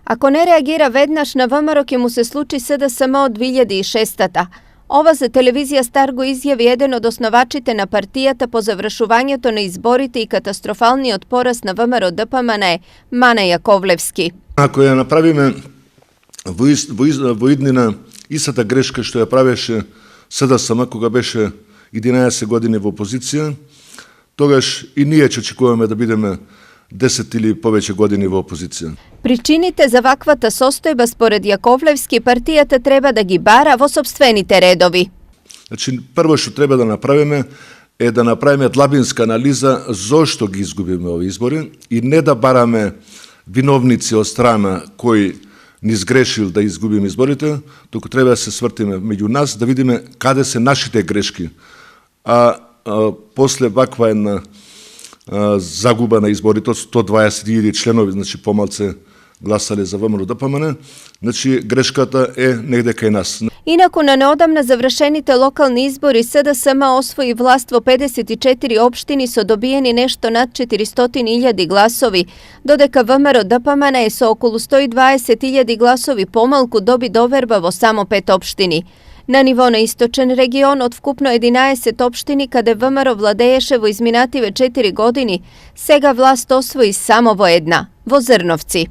Ако не реагира веднаш на ВМРО, ќе му се случи СДСМ од 2006-та. Ова за телевизија Стар го изјави еден од основачите на партијата по завршувањето на изборите и катастрофалниот пораз на ВМРО ДПМН, Мане Јаковлевски. Ако ја направиме во иднина истата грешка што ја правеше СДСМ кога беше 11 години во опозиција, тогаш и ние ќе очекуваме да бидеме 10 или повеќе години во опозиција. Причините за ваквата состојба според Јаковлевски партијата треба да ги бара во сопствените редови. Значи, прво што треба да направиме е да направиме длабинска анализа зошто ги изгубиме овие избори и не да бараме виновници од страна кој ни сгрешил да изгубиме изборите, туку треба да се свртиме меѓу нас, да видиме каде се нашите грешки. После ваква една загуба на изборите од 120.000 членови, значи помалце гласале за ВМРО ДПМН, значи грешката е негде кај нас. Инаку на неодамна завршените локални избори СДСМ освои власт во 54 општини со добиени нешто над 400.000 гласови, додека ВМРО ДПМН со околу 120.000 гласови помалку доби доверба во само 5 општини. На ниво на источен регион од вкупно 11 општини каде ВМРО владееше во изминативе 4 години, сега власт освои само во една, во Зрновци.